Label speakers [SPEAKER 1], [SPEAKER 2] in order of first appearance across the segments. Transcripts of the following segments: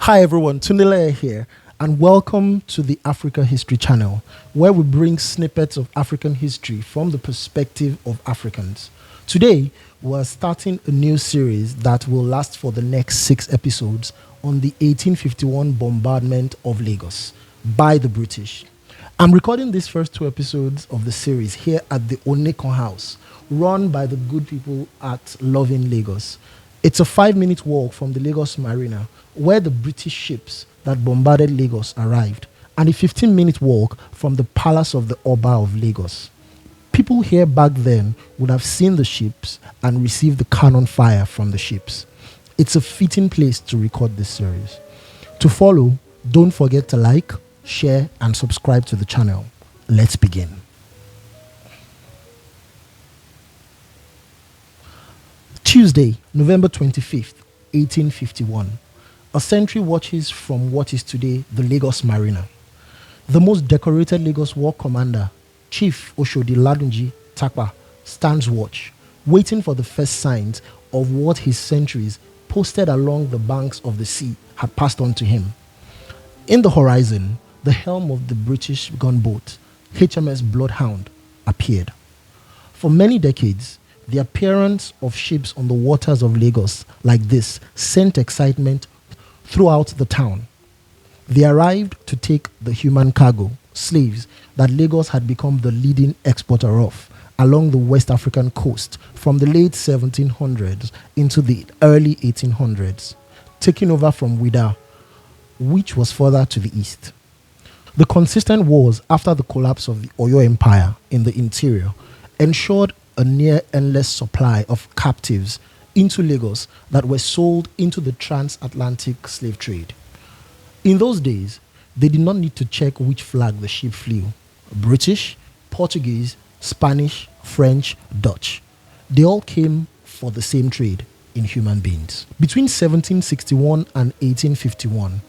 [SPEAKER 1] Hi everyone, Tunde here, and welcome to the Africa History Channel, where we bring snippets of African history from the perspective of Africans. Today, we're starting a new series that will last for the next 6 episodes on the 1851 Bombardment of Lagos by the British. I'm recording these first 2 episodes of the series here at the Onekon House, run by the good people at Loving Lagos. It's a 5-minute walk from the Lagos Marina, where the British ships that bombarded Lagos arrived, and a 15-minute walk from the Palace of the Oba of Lagos. People here back then would have seen the ships and received the cannon fire from the ships. It's a fitting place to record this series. To follow, don't forget to like, share, and subscribe to the channel. Let's begin. Tuesday, November 25th, 1851. A sentry watches from what is today the Lagos Marina. The most decorated Lagos War Commander, Chief Oshodi Ladunji Takpa, stands watch, waiting for the first signs of what his sentries posted along the banks of the sea had passed on to him. In the horizon, the helm of the British gunboat, HMS Bloodhound, appeared. For many decades, the appearance of ships on the waters of Lagos like this sent excitement throughout the town. They arrived to take the human cargo, slaves, that Lagos had become the leading exporter of along the West African coast from the late 1700s into the early 1800s, taking over from Ouidah, which was further to the east. The consistent wars after the collapse of the Oyo Empire in the interior ensured a near endless supply of captives into Lagos that were sold into the transatlantic slave trade. In those days, they did not need to check which flag the ship flew: British, Portuguese, Spanish, French, Dutch. They all came for the same trade in human beings. Between 1761 and 1851,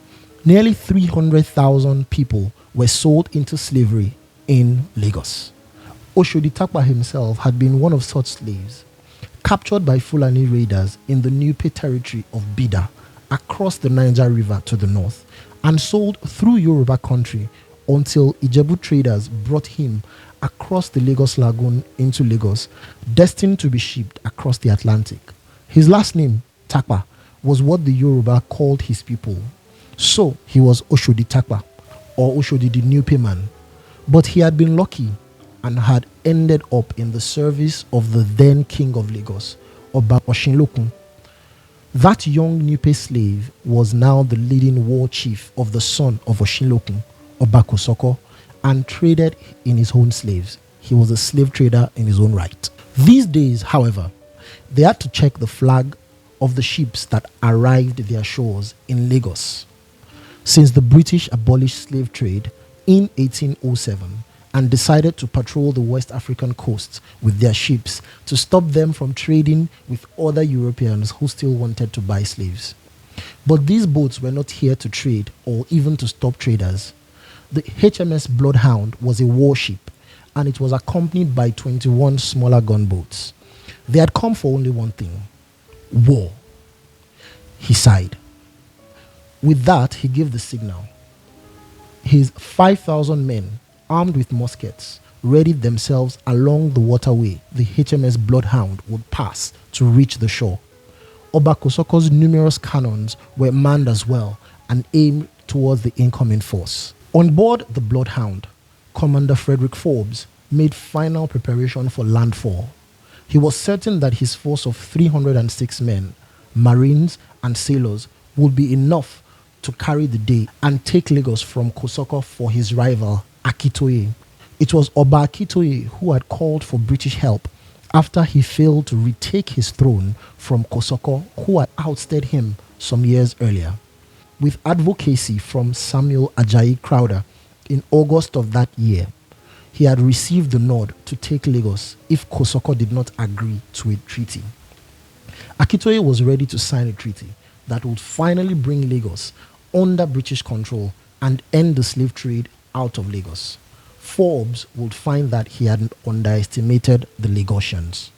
[SPEAKER 1] nearly 300,000 people were sold into slavery in Lagos. Oshodi Takpa himself had been one of such slaves, captured by Fulani raiders in the Nupe territory of Bida across the Niger River to the north, and sold through Yoruba country until Ijebu traders brought him across the Lagos Lagoon into Lagos, destined to be shipped across the Atlantic. His last name, Takpa, was what the Yoruba called his people. So he was Oshodi Takpa, or Oshodi the Nupe man. But he had been lucky and had ended up in the service of the then king of Lagos, Oba Oshinlokun. That young Nupe slave was now the leading war chief of the son of Oshinlokun, Oba Kosoko, and traded in his own slaves. He was a slave trader in his own right. These days, however, they had to check the flag of the ships that arrived their shores in Lagos. Since the British abolished slave trade in 1807, and decided to patrol the West African coast with their ships to stop them from trading with other Europeans who still wanted to buy slaves. But these boats were not here to trade or even to stop traders. The HMS Bloodhound was a warship, and it was accompanied by 21 smaller gunboats. They had come for only one thing: war. He sighed. With that, he gave the signal. His 5,000 men, armed with muskets, readied themselves along the waterway the HMS Bloodhound would pass to reach the shore. Oba Kosoko's numerous cannons were manned as well and aimed towards the incoming force. On board the Bloodhound, Commander Frederick Forbes made final preparation for landfall. He was certain that his force of 306 men, marines and sailors, would be enough to carry the day and take Lagos from Kosoko for his rival, Akitoye. It was Oba Akitoye who had called for British help after he failed to retake his throne from Kosoko, who had ousted him some years earlier. With advocacy from Samuel Ajayi Crowther in August of that year, he had received the nod to take Lagos if Kosoko did not agree to a treaty. Akitoye was ready to sign a treaty that would finally bring Lagos under British control and end the slave trade out of Lagos. Forbes would find that he had underestimated the Lagosians.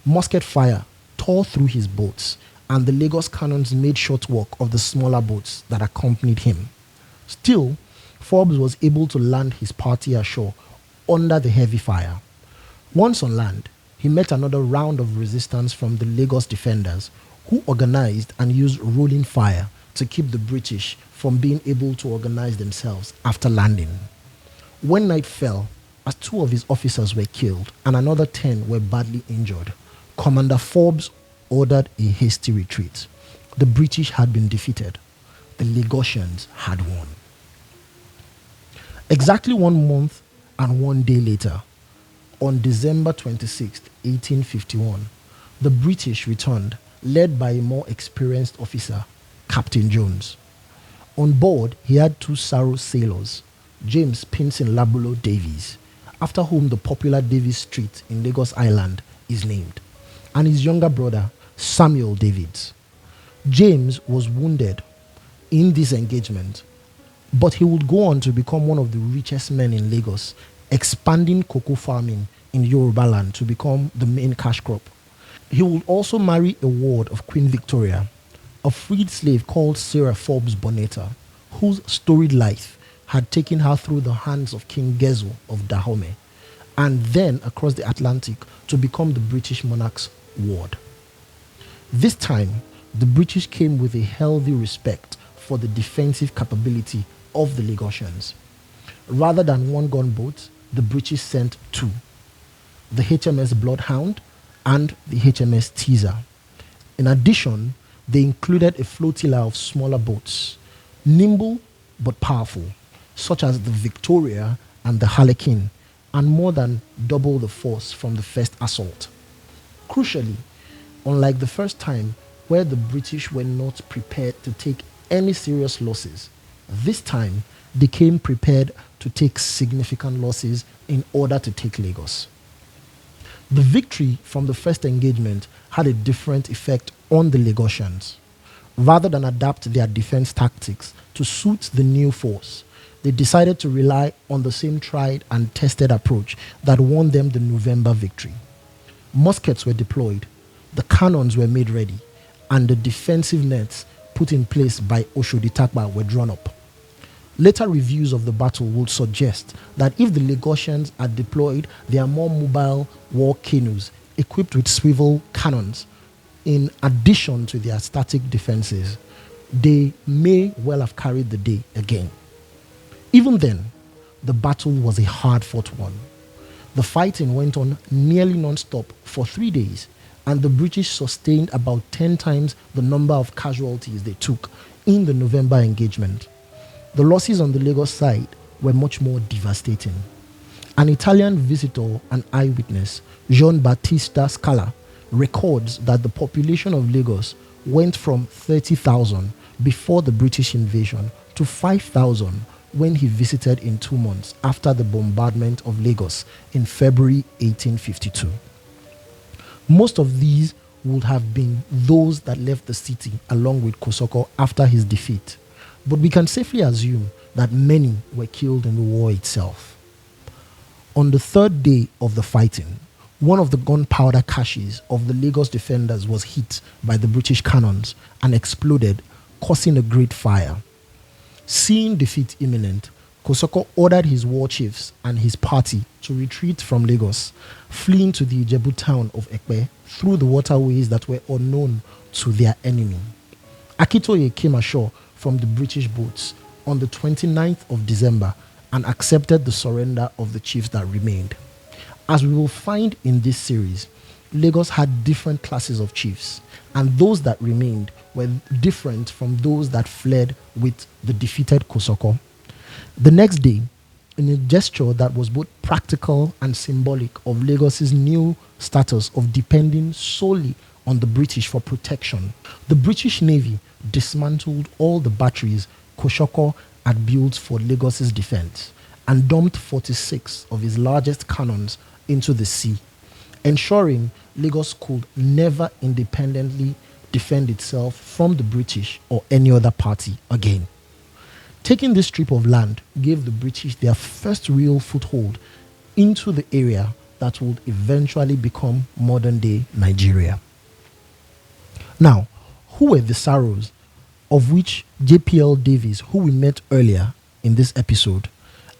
[SPEAKER 1] Musket fire tore through his boats and the Lagos cannons made short work of the smaller boats that accompanied him. Still, Forbes was able to land his party ashore under the heavy fire. Once on land, he met another round of resistance from the Lagos defenders, who organized and used rolling fire to keep the British from being able to organize themselves after landing. When night fell, as 2 of his officers were killed and another 10 were badly injured, Commander Forbes ordered a hasty retreat. The British had been defeated. The Lagosians had won. Exactly 1 month and 1 day later, on December 26, 1851, the British returned, led by a more experienced officer, Captain Jones. On board, he had 2 Saro sailors, James Pinson Labulo Davies, after whom the popular Davies Street in Lagos Island is named, and his younger brother, Samuel Davies. James was wounded in this engagement, but he would go on to become one of the richest men in Lagos, expanding cocoa farming in Yoruba land to become the main cash crop. He would also marry a ward of Queen Victoria, a freed slave called Sarah Forbes Bonetta, whose storied life had taken her through the hands of King Gezo of Dahomey, and then across the Atlantic to become the British monarch's ward. This time, the British came with a healthy respect for the defensive capability of the Lagosians. Rather than 1 gunboat, the British sent 2, the HMS Bloodhound and the HMS Teaser. In addition, they included a flotilla of smaller boats, nimble but powerful, such as the Victoria and the Harlequin, and more than double the force from the first assault. Crucially, unlike the first time where the British were not prepared to take any serious losses, this time they came prepared to take significant losses in order to take Lagos. The victory from the first engagement had a different effect on the Lagosians. Rather than adapt their defense tactics to suit the new force, they decided to rely on the same tried and tested approach that won them the November victory. Muskets were deployed, the cannons were made ready, and the defensive nets put in place by Oshodi Takba were drawn up. Later reviews of the battle would suggest that if the Lagosians had deployed their more mobile war canoes equipped with swivel cannons, in addition to their static defenses, they may well have carried the day again. Even then, the battle was a hard-fought one. The fighting went on nearly non-stop for 3 days, and the British sustained about 10 times the number of casualties they took in the November engagement. The losses on the Lagos side were much more devastating. An Italian visitor and eyewitness, Jean Battista Scala, records that the population of Lagos went from 30,000 before the British invasion to 5,000 when he visited in 2 months after the bombardment of Lagos in February 1852. Most of these would have been those that left the city along with Kosoko after his defeat, but we can safely assume that many were killed in the war itself. On the 3rd day of the fighting, one of the gunpowder caches of the Lagos defenders was hit by the British cannons and exploded, causing a great fire. Seeing defeat imminent, Kosoko ordered his war chiefs and his party to retreat from Lagos, fleeing to the Ijebu town of Ekpe through the waterways that were unknown to their enemy. Akitoye came ashore from the British boats on the 29th of December and accepted the surrender of the chiefs that remained. As we will find in this series, Lagos had different classes of chiefs, and those that remained were different from those that fled with the defeated Kosoko. The next day, in a gesture that was both practical and symbolic of Lagos's new status of depending solely on the British for protection, the British Navy dismantled all the batteries Kosoko had built for Lagos's defense and dumped 46 of his largest cannons into the sea, ensuring Lagos could never independently defend itself from the British or any other party again. Taking this strip of land gave the British their first real foothold into the area that would eventually become modern-day Nigeria. Now, Who were the Saros, of which JPL Davies, who we met earlier in this episode,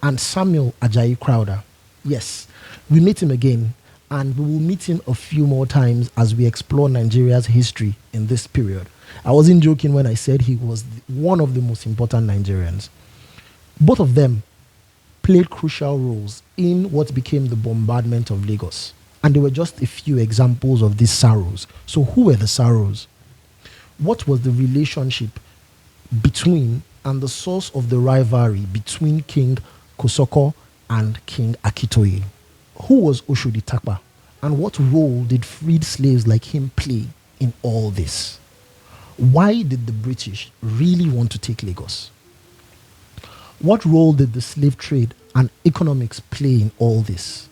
[SPEAKER 1] and Samuel Ajayi Crowder. Yes, we meet him again, and we will meet him a few more times as we explore Nigeria's history in this period. I wasn't joking when I said he was one of the most important Nigerians. Both of them played crucial roles in what became the Bombardment of Lagos. And there were just a few examples of these Saros. So who were the Saros? What was the relationship between and the source of the rivalry between King Kosoko and King Akitoye? Who was Oshodi Takpa? And what role did freed slaves like him play in all this? Why did the British really want to take Lagos? What role did the slave trade and economics play in all this?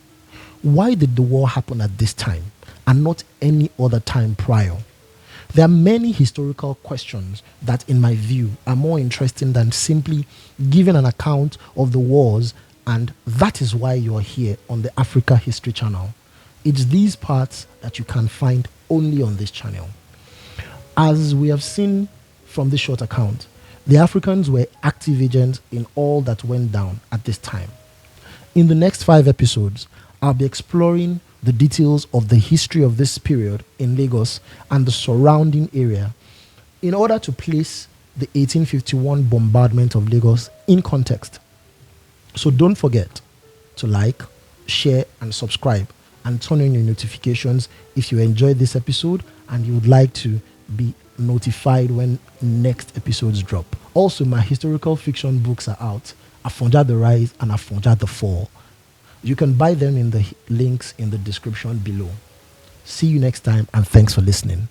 [SPEAKER 1] Why did the war happen at this time and not any other time prior? There are many historical questions that, in my view, are more interesting than simply giving an account of the wars, and that is why you're here on the Africa History Channel. It's these parts that you can find only on this channel. As we have seen from this short account, the Africans were active agents in all that went down at this time. In the next 5 episodes, I'll be exploring the details of the history of this period in Lagos and the surrounding area in order to place the 1851 bombardment of Lagos in context. So don't forget to like, share, and subscribe, and turn on your notifications if you enjoyed this episode and you would like to be notified when next episodes drop. Also, my historical fiction books are out, Afonja the Rise and Afonja the Fall. You can buy them in the links in the description below. See you next time, and thanks for listening.